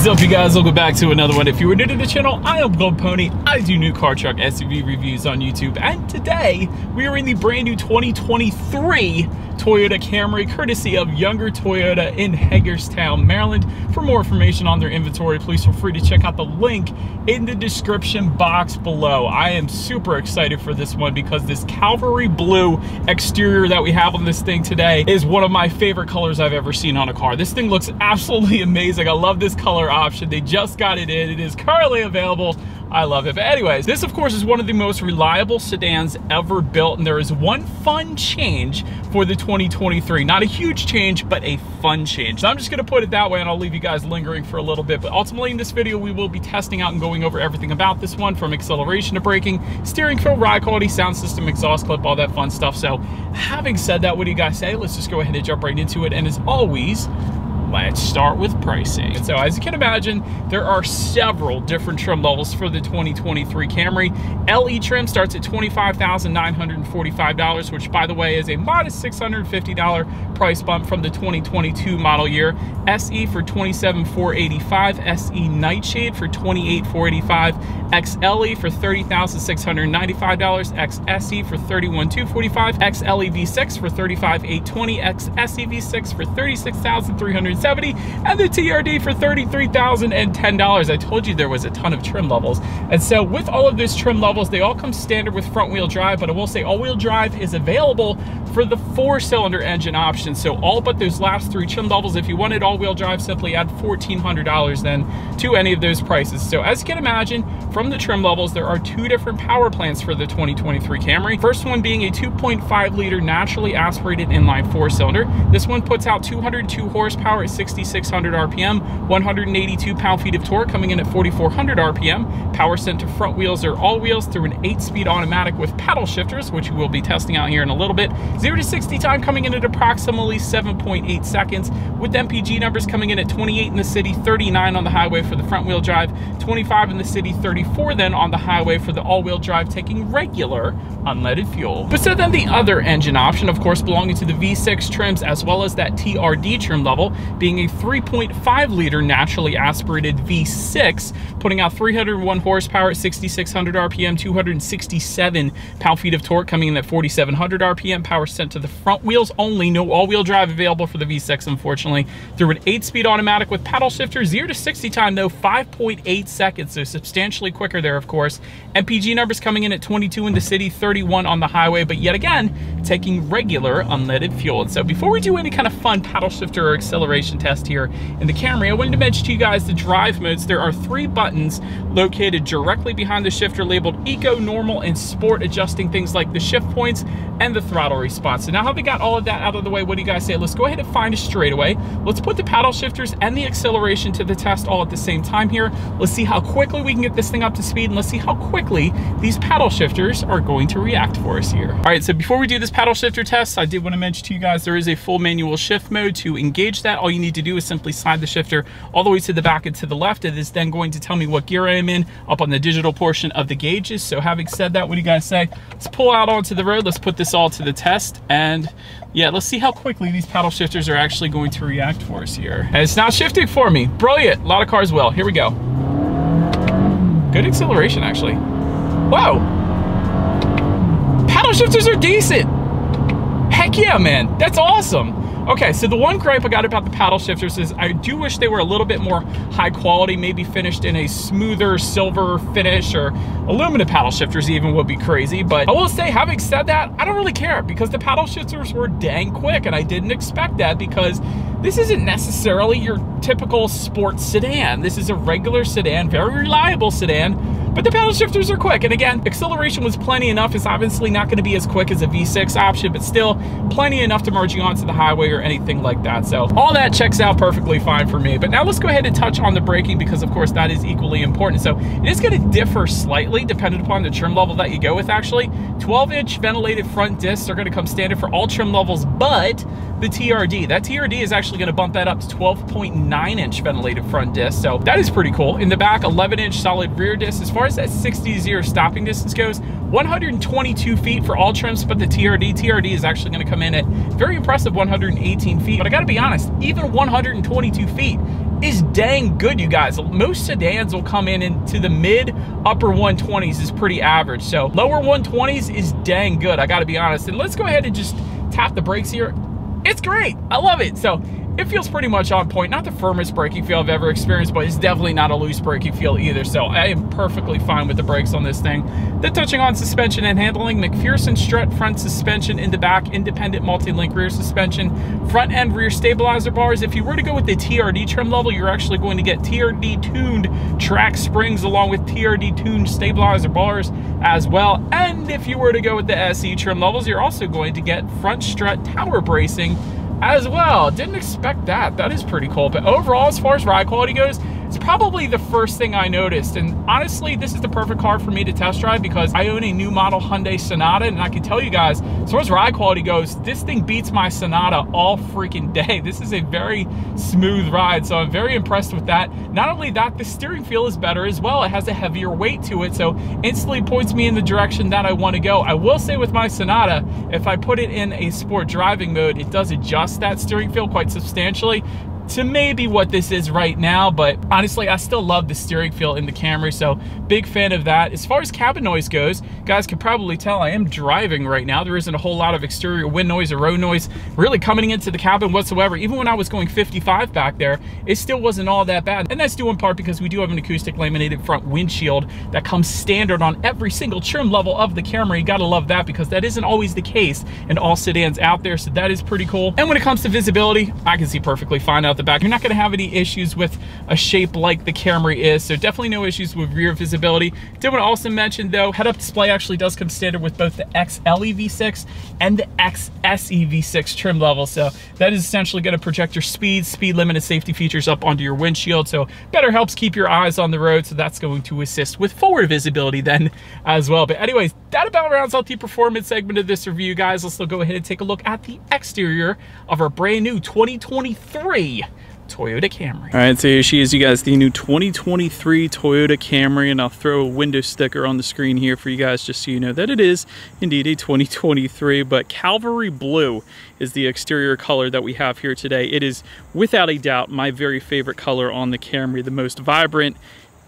What is up, you guys? Welcome back to another one. If you were new to the channel, I am Gold Pony. I do new car, truck, SUV reviews on YouTube, and today we are in the brand new 2023 Toyota Camry, courtesy of Younger Toyota in Hagerstown, Maryland. For more information on their inventory, please feel free to check out the link in the description box below. I am super excited for this one because this Cavalry blue exterior that we have on this thing today is one of my favorite colors I've ever seen on a car. This thing looks absolutely amazing. I love this color option. They just got it in. It is currently available. I love it. But anyways, this of course is one of the most reliable sedans ever built, and there is one fun change for the 2023. Not a huge change, but a fun change. So I'm just gonna put it that way, and I'll leave you guys lingering for a little bit. But ultimately in this video, we will be testing out and going over everything about this one, from acceleration to braking, steering feel, ride quality, sound system, exhaust clip, all that fun stuff. So having said that, what do you guys say? Let's just go ahead and jump right into it. And as always, let's start with pricing. And so as you can imagine, there are several different trim levels for the 2023 Camry. LE trim starts at $25,945, which by the way is a modest $650 price bump from the 2022 model year. SE for $27,485, SE Nightshade for $28,485, XLE for $30,695, XSE for $31,245, XLE V6 for $35,820, XSE V6 for $36,370, and the TRD for $33,010. I told you there was a ton of trim levels. And so with all of those trim levels, they all come standard with front wheel drive, but I will say all-wheel drive is available for the 4-cylinder engine option. So all but those last 3 trim levels, if you wanted all-wheel drive, simply add $1,400 then to any of those prices. So as you can imagine, from the trim levels, there are 2 different power plants for the 2023 Camry. First one being a 2.5 liter naturally aspirated inline 4-cylinder. This one puts out 202 horsepower at 6,600 RPM, 182 pound-feet of torque, coming in at 4,400 RPM. Power sent to front wheels or all wheels through an 8-speed automatic with paddle shifters, which we will be testing out here in a little bit. 0 to 60 time coming in at approximately 7.8 seconds, with MPG numbers coming in at 28 in the city, 39 on the highway for the front wheel drive, 25 in the city, 34 then on the highway for the all-wheel drive, taking regular unleaded fuel. But so then the other engine option, of course belonging to the V6 trims, as well as that TRD trim level, being a 3.5 liter naturally aspirated V6, putting out 301 horsepower at 6,600 RPM, 267 pound-feet of torque, coming in at 4,700 RPM. Power sent to the front wheels only, no all-wheel drive available for the V6, unfortunately, through an 8-speed automatic with paddle shifter. 0 to 60 time though, 5.8 seconds, so substantially quicker there, of course. MPG numbers coming in at 22 in the city, 31 on the highway, but yet again, taking regular unleaded fuel. And so before we do any kind of fun paddle shifter or acceleration test here in the Camry, I wanted to mention to you guys the drive modes. There are 3 buttons located directly behind the shifter labeled Eco, Normal, and Sport, adjusting things like the shift points and the throttle response. So now having got all of that out of the way, what do you guys say? Let's go ahead and find a straightaway. Let's put the paddle shifters and the acceleration to the test all at the same time here. Let's see how quickly we can get this thing up to speed, and let's see how quickly these paddle shifters are going to react for us here. All right, so before we do this paddle shifter test, I did want to mention to you guys there is a full manual shift mode. To engage that, all you need to do is simply slide the shifter all the way to the back and to the left. It is then going to tell me what gear I am in up on the digital portion of the gauges. So having said that, what do you guys say? Let's pull out onto the road. Let's put this all to the test, and yeah, let's see how quickly these paddle shifters are actually going to react for us here. And it's not shifting for me. Brilliant. A lot of cars will. Here we go. Good acceleration, actually. Whoa. Paddle shifters are decent. Heck yeah, man. That's awesome. Okay, so the one gripe I got about the paddle shifters is I do wish they were a little bit more high quality, maybe finished in a smoother silver finish, or aluminum paddle shifters even would be crazy. But I will say, having said that, I don't really care, because the paddle shifters were dang quick, and I didn't expect that, because this isn't necessarily your typical sports sedan. This is a regular sedan, very reliable sedan, but the paddle shifters are quick. And again, acceleration was plenty enough. It's obviously not going to be as quick as a V6 option, but still plenty enough to merge you onto the highway or anything like that. So all that checks out perfectly fine for me. But now let's go ahead and touch on the braking, because of course that is equally important. So it is going to differ slightly depending upon the trim level that you go with, actually. 12-inch ventilated front discs are going to come standard for all trim levels, but the TRD. That TRD is actually going to bump that up to 12.9-inch ventilated front disc, so that is pretty cool. In the back, 11-inch solid rear disc. As far as that 60 to 0 stopping distance goes, 122 feet for all trims, but the TRD is actually going to come in at very impressive 118 feet. But I got to be honest, even 122 feet is dang good, you guys. Most sedans will come in into the mid upper 120s is pretty average. So lower 120s is dang good, I gotta be honest. And let's go ahead and just tap the brakes here. It's great, I love it. So it feels pretty much on point. Not the firmest braking feel I've ever experienced, but it's definitely not a loose braking feel either. So I am perfectly fine with the brakes on this thing. Then touching on suspension and handling, McPherson strut front suspension in the back, independent multi-link rear suspension, front and rear stabilizer bars. If you were to go with the TRD trim level, you're actually going to get TRD tuned track springs along with TRD tuned stabilizer bars as well. And if you were to go with the SE trim levels, you're also going to get front strut tower bracing as well. Didn't expect that. That is pretty cool. But overall, as far as ride quality goes, it's probably the first thing I noticed. And honestly, this is the perfect car for me to test drive because I own a new model Hyundai Sonata, and I can tell you guys, as far as ride quality goes, this thing beats my Sonata all freaking day. This is a very smooth ride, so I'm very impressed with that. Not only that, the steering feel is better as well. It has a heavier weight to it, so instantly points me in the direction that I want to go. I will say with my Sonata, if I put it in a sport driving mode, it does adjust that steering feel quite substantially to maybe what this is right now, but honestly, I still love the steering feel in the Camry, so big fan of that. As far as cabin noise goes, guys can probably tell I am driving right now. There isn't a whole lot of exterior wind noise or road noise really coming into the cabin whatsoever. Even when I was going 55 back there, it still wasn't all that bad. And that's due in part because we do have an acoustic laminated front windshield that comes standard on every single trim level of the Camry. You gotta love that because that isn't always the case in all sedans out there, so that is pretty cool. And when it comes to visibility, I can see perfectly fine out the back. You're not going to have any issues with a shape like the Camry is, so definitely no issues with rear visibility. Did want to also mention though, head-up display actually does come standard with both the XLE V6 and the XSE V6 trim level, so that is essentially going to project your speed limit, and safety features up onto your windshield, so better helps keep your eyes on the road, so that's going to assist with forward visibility then as well. But anyways, that about rounds out the performance segment of this review, guys. Let's still go ahead and take a look at the exterior of our brand new 2023 Toyota Camry. All right, so here she is, you guys, the new 2023 Toyota Camry, and I'll throw a window sticker on the screen here for you guys just so you know that it is indeed a 2023, but Cavalry Blue is the exterior color that we have here today. It is without a doubt my very favorite color on the Camry, the most vibrant.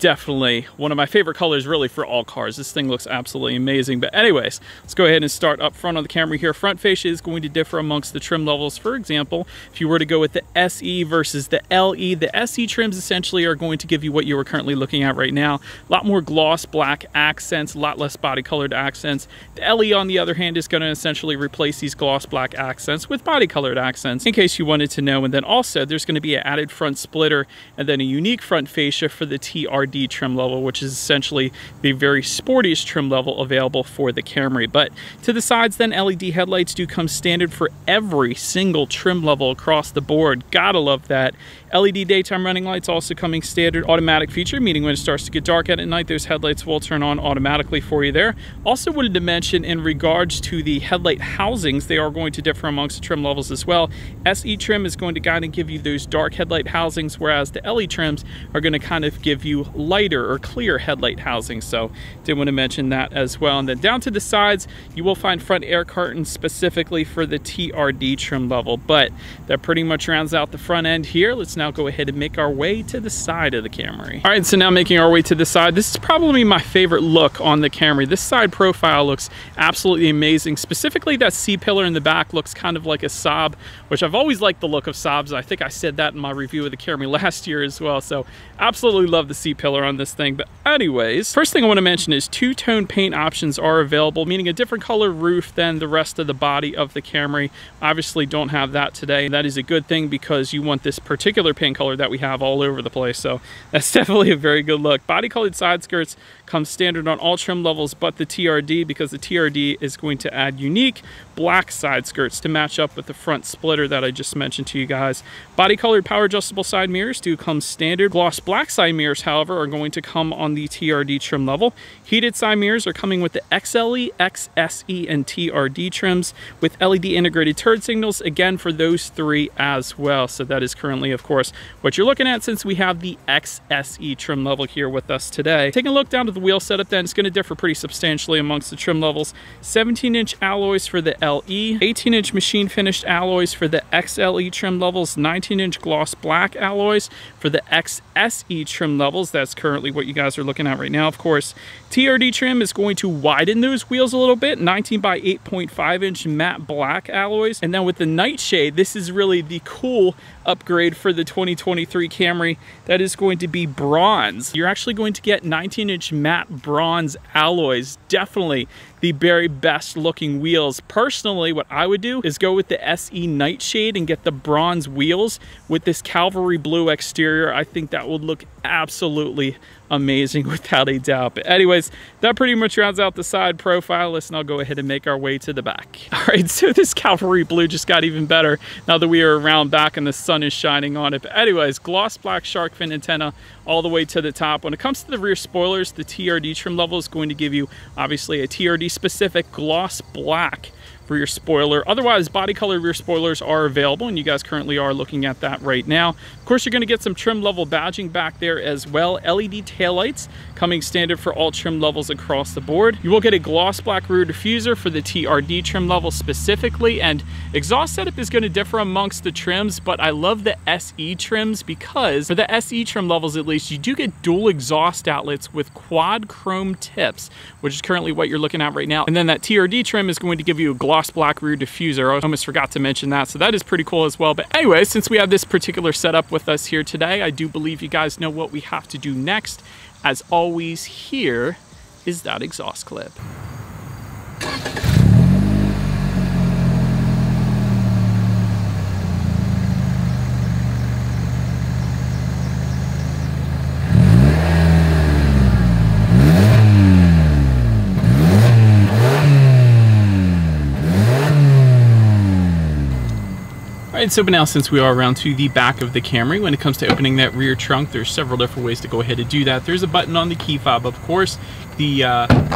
Definitely one of my favorite colors really for all cars. This thing looks absolutely amazing. But anyways, let's go ahead and start up front on the Camry here. Front fascia is going to differ amongst the trim levels. For example, if you were to go with the SE versus the LE, the SE trims essentially are going to give you what you are currently looking at right now. A lot more gloss black accents, a lot less body colored accents. The LE, on the other hand, is going to essentially replace these gloss black accents with body colored accents, in case you wanted to know. And then also there's going to be an added front splitter and then a unique front fascia for the TRD trim level, which is essentially the very sportiest trim level available for the Camry. But to the sides then, LED headlights do come standard for every single trim level across the board. Gotta love that. LED daytime running lights also coming standard. Automatic feature, meaning when it starts to get dark at night, those headlights will turn on automatically for you there. Also wanted to mention in regards to the headlight housings, they are going to differ amongst the trim levels as well. SE trim is going to kind of give you those dark headlight housings, whereas the LE trims are going to kind of give you lighter or clear headlight housings. So did want to mention that as well. And then down to the sides, you will find front air curtains specifically for the TRD trim level, but that pretty much rounds out the front end here. Let's now go ahead and make our way to the side of the Camry. All right, so now making our way to the side. This is probably my favorite look on the Camry. This side profile looks absolutely amazing. Specifically, that C-pillar in the back looks kind of like a Saab, which I've always liked the look of Saabs. I think I said that in my review of the Camry last year as well. So absolutely love the C-pillar on this thing. But anyways, first thing I want to mention is two-tone paint options are available, meaning a different color roof than the rest of the body of the Camry. Obviously don't have that today. That is a good thing because you want this particular paint color that we have all over the place. So that's definitely a very good look. Body colored side skirts come standard on all trim levels but the TRD, because the TRD is going to add unique black side skirts to match up with the front splitter that I just mentioned to you guys. Body colored power adjustable side mirrors do come standard. Gloss black side mirrors, however, however, are going to come on the TRD trim level. Heated side mirrors are coming with the XLE, XSE, and TRD trims with LED integrated turn signals, again, for those three as well. So that is currently, of course, what you're looking at since we have the XSE trim level here with us today. Taking a look down to the wheel setup then, it's going to differ pretty substantially amongst the trim levels. 17-inch alloys for the LE, 18-inch machine finished alloys for the XLE trim levels, 19-inch gloss black alloys for the XSE trim levels. That's currently what you guys are looking at right now, of course. TRD trim is going to widen those wheels a little bit, 19 by 8.5-inch matte black alloys. And then with the nightshade, this is really the cool upgrade for the 2023 Camry. That is going to be bronze. You're actually going to get 19-inch matte bronze alloys. Definitely the very best looking wheels. Personally, what I would do is go with the SE Nightshade and get the bronze wheels with this Cavalry blue exterior. I think that would look absolutely amazing without a doubt. But anyways, that pretty much rounds out the side profile. Listen, I'll go ahead and make our way to the back. All right, so this Cavalry blue just got even better now that we are around back and the sun is shining on it. But anyways, gloss black shark fin antenna all the way to the top. When it comes to the rear spoilers, the TRD trim level is going to give you obviously a TRD specific gloss black for your spoiler. Otherwise, body color rear spoilers are available, and you guys currently are looking at that right now. Of course, you're going to get some trim level badging back there as well. LED taillights coming standard for all trim levels across the board. You will get a gloss black rear diffuser for the TRD trim level specifically, and exhaust setup is going to differ amongst the trims, but I love the SE trims because for the SE trim levels at least, you do get dual exhaust outlets with quad chrome tips, which is currently what you're looking at right now. And then that TRD trim is going to give you a gloss black rear diffuser. I almost forgot to mention that, so that is pretty cool as well. But anyway, since we have this particular setup with us here today, I do believe you guys know what we have to do next. As always, here is that exhaust clip. Alright, so but now since we are around to the back of the Camry, when it comes to opening that rear trunk, there's several different ways to go ahead and do that. There's a button on the key fob, of course. The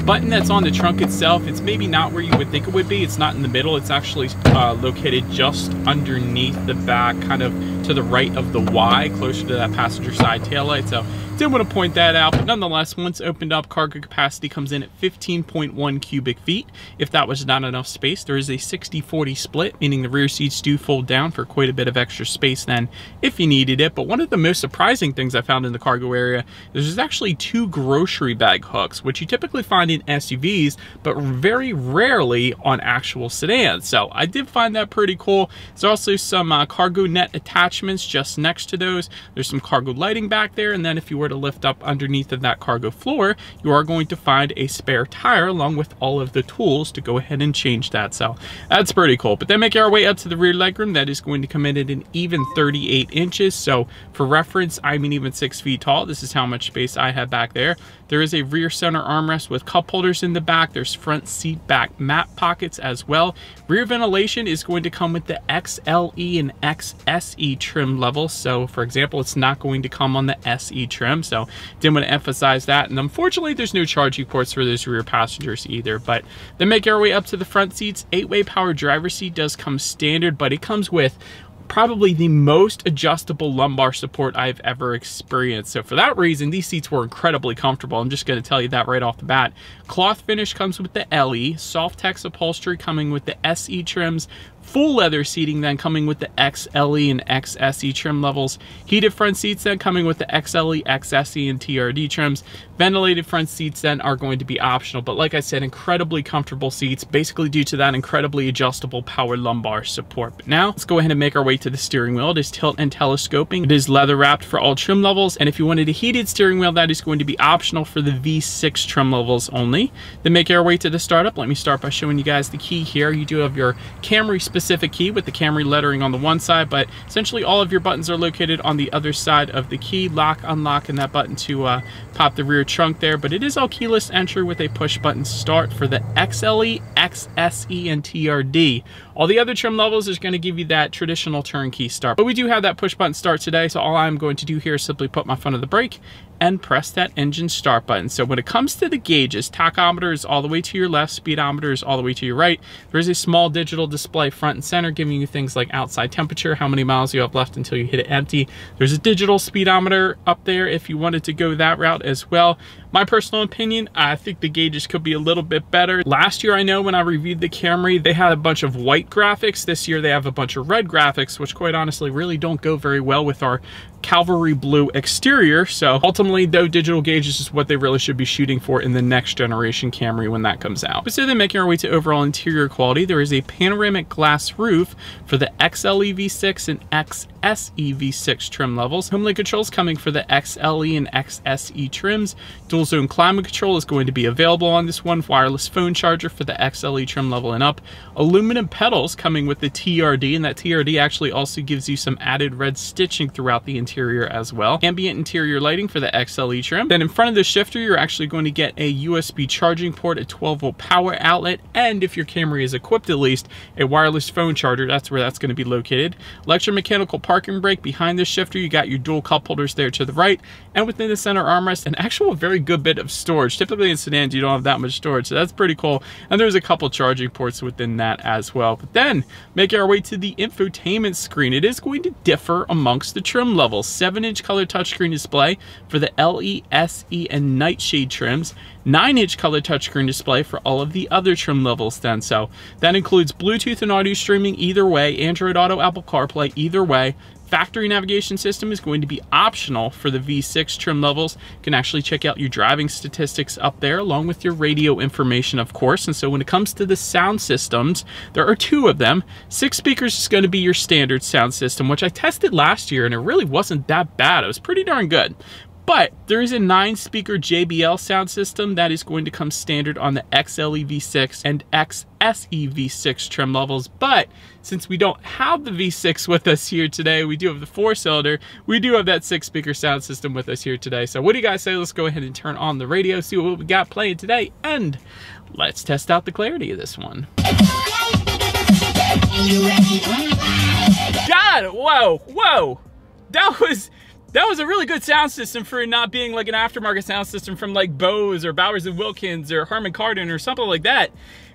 button that's on the trunk itself, it's maybe not where you would think it would be. It's not in the middle. It's actually located just underneath the back, kind of to the right of the Y, closer to that passenger side taillight. So did want to point that out, but nonetheless, once opened up, cargo capacity comes in at 15.1 cubic feet. If that was not enough space, there is a 60-40 split, meaning the rear seats do fold down for quite a bit of extra space then if you needed it. But one of the most surprising things I found in the cargo area is there's actually 2 grocery bag hooks, which you typically find in SUVs, but very rarely on actual sedans. So I did find that pretty cool. There's also some cargo net attachments just next to those. There's some cargo lighting back there, and then if you were to lift up underneath of that cargo floor, you are going to find a spare tire along with all of the tools to go ahead and change that. So that's pretty cool. But then make our way up to the rear legroom. That is going to come in at an even 38 inches. So for reference, I'm an even 6 feet tall. This is how much space I have back there. There is a rear center armrest with cup holders in the back. There's front seat back mat pockets as well. Rear ventilation is going to come with the XLE and XSE trim levels. So for example, it's not going to come on the SE trim. So didn't want to emphasize that. And unfortunately, there's no charging ports for those rear passengers either. But then make our way up to the front seats. 8-way power driver's seat does come standard, but it comes with probably the most adjustable lumbar support I've ever experienced. So for that reason, these seats were incredibly comfortable. I'm just going to tell you that right off the bat. Cloth finish comes with the LE, Soft-Tex upholstery coming with the SE trims, full leather seating then coming with the XLE and XSE trim levels, heated front seats then coming with the XLE, XSE, and TRD trims. Ventilated front seats then are going to be optional, but like I said, incredibly comfortable seats, basically due to that incredibly adjustable power lumbar support. But now let's go ahead and make our way to the steering wheel. It is tilt and telescoping. It is leather wrapped for all trim levels, and if you wanted a heated steering wheel, that is going to be optional for the V6 trim levels only. Then make our way to the startup. Let me start by showing you guys the key here. You do have your Camry specific key with the Camry lettering on the one side, but essentially all of your buttons are located on the other side of the key. Lock, unlock, and that button to pop the rear trunk there, but it is all keyless entry with a push button start for the XLE, XSE, and TRD. All the other trim levels is going to give you that traditional turnkey start, but we do have that push button start today, so all I'm going to do here is simply put my foot on the brake and press that engine start button. So when it comes to the gauges, tachometer is all the way to your left, speedometer is all the way to your right. There's a small digital display front and center giving you things like outside temperature, how many miles you have left until you hit it empty. There's a digital speedometer up there if you wanted to go that route as well. My personal opinion, I think the gauges could be a little bit better. Last year, I know when I reviewed the Camry, they had a bunch of white graphics. This year they have a bunch of red graphics, which quite honestly really don't go very well with our Cavalry blue exterior. So ultimately, though, digital gauges is what they really should be shooting for in the next generation Camry when that comes out. So then making our way to overall interior quality, there is a panoramic glass roof for the XLE V6 and XSE V6 trim levels. Homelink controls coming for the XLE and XSE trims. Dual zone climate control is going to be available on this one. Wireless phone charger for the XLE trim level and up. Aluminum pedals coming with the TRD, and that TRD actually also gives you some added red stitching throughout the interior as well. Ambient interior lighting for the XLE trim. Then in front of the shifter, you're actually going to get a USB charging port, a 12-volt power outlet, and if your Camry is equipped at least, a wireless phone charger. That's where that's going to be located. Electromechanical parking brake behind the shifter. You got your dual cup holders there to the right, and within the center armrest, an actual very good bit of storage. Typically in sedans, you don't have that much storage, so that's pretty cool. And there's a couple charging ports within that as well. But then, making our way to the infotainment screen, it is going to differ amongst the trim levels. 7-inch color touchscreen display for the LE, SE, and Nightshade trims. 9-inch color touchscreen display for all of the other trim levels then. So that includes Bluetooth and audio streaming either way, Android Auto, Apple CarPlay either way. Factory navigation system is going to be optional for the V6 trim levels. You can actually check out your driving statistics up there along with your radio information, of course. And so when it comes to the sound systems, there are 2 of them. 6 speakers is going to be your standard sound system, which I tested last year and it really wasn't that bad. It was pretty darn good. But there is a 9-speaker JBL sound system that is going to come standard on the XLE V6 and XSE V6 trim levels. But since we don't have the V6 with us here today, we do have the 4-cylinder, we do have that 6-speaker sound system with us here today. So what do you guys say? Let's go ahead and turn on the radio, see what we got playing today, and let's test out the clarity of this one. God, whoa, whoa. That was a really good sound system for not being like an aftermarket sound system from like Bose or Bowers & Wilkins or Harman Kardon or something like that.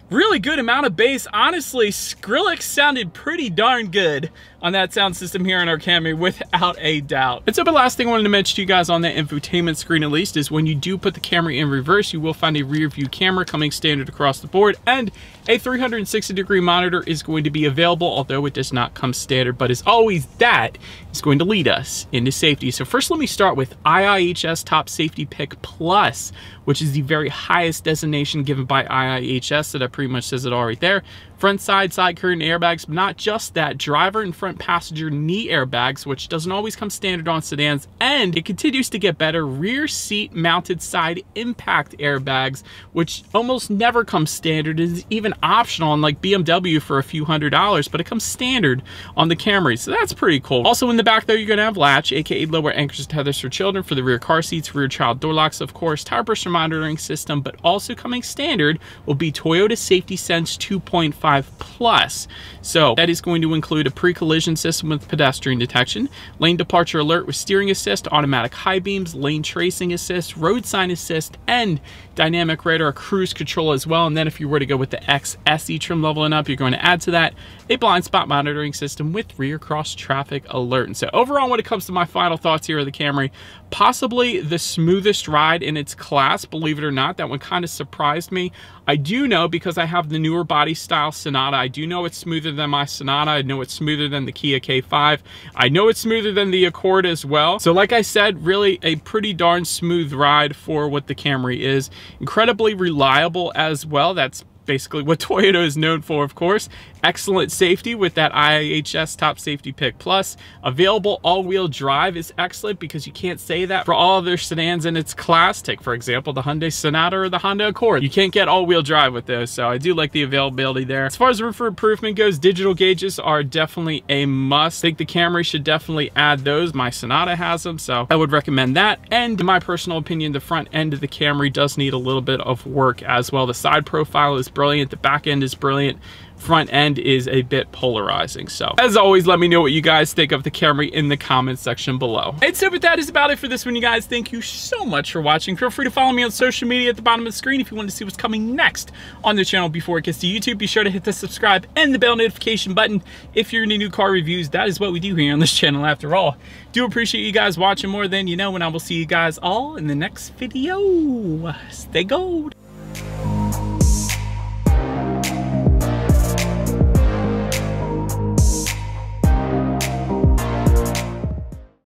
Really good amount of bass. Honestly, Skrillex sounded pretty darn good on that sound system here in our Camry, without a doubt. And so the last thing I wanted to mention to you guys on that infotainment screen at least is when you do put the Camry in reverse, you will find a rear view camera coming standard across the board, and a 360-degree monitor is going to be available, although it does not come standard. But as always, that is going to lead us into safety. So first, let me start with IIHS Top Safety Pick Plus, which is the very highest designation given by IIHS. So that pretty much says it all right there. Front side curtain airbags, but not just that, driver and front passenger knee airbags, which doesn't always come standard on sedans, and it continues to get better, rear seat mounted side impact airbags, which almost never comes standard, is even optional on like BMW for a few $100s, but it comes standard on the Camry, so that's pretty cool. Also in the back though, you're gonna have latch, aka lower anchors and tethers for children for the rear car seats, rear child door locks, of course, tire pressure monitoring system, but also coming standard will be Toyota Safety Sense 2.5 Plus. So that is going to include a pre-collision system with pedestrian detection, lane departure alert with steering assist, automatic high beams, lane tracing assist, road sign assist, and dynamic radar cruise control as well. And then if you were to go with the XSE trim level and up, you're going to add to that a blind spot monitoring system with rear cross traffic alert. And so overall, when it comes to my final thoughts here of the Camry, possibly the smoothest ride in its class, believe it or not. That one kind of surprised me. I do know, because I have the newer body style Sonata, I do know it's smoother than my Sonata. I know it's smoother than the Kia K5. I know it's smoother than the Accord as well. So like I said, really a pretty darn smooth ride for what the Camry is. Incredibly reliable as well. That's basically what Toyota is known for, of course. Excellent safety with that IIHS Top Safety Pick Plus. Available all-wheel drive is excellent, because you can't say that for all other sedans in its class. Take, for example, the Hyundai Sonata or the Honda Accord. You can't get all-wheel drive with those, so I do like the availability there. As far as room for improvement goes, digital gauges are definitely a must. I think the Camry should definitely add those. My Sonata has them, so I would recommend that. And in my personal opinion, the front end of the Camry does need a little bit of work as well. The side profile is brilliant. The back end is brilliant. front end is a bit polarizing. So as always, let me know what you guys think of the Camry in the comments section below. And so, but that is about it for this one, you guys. Thank you so much for watching. Feel free to follow me on social media at the bottom of the screen if you want to see what's coming next on the channel before it gets to YouTube. Be sure to hit the subscribe and the bell notification button if you're into new car reviews. That is what we do here on this channel after all. Do appreciate you guys watching more than you know, and I will see you guys all in the next video. Stay gold.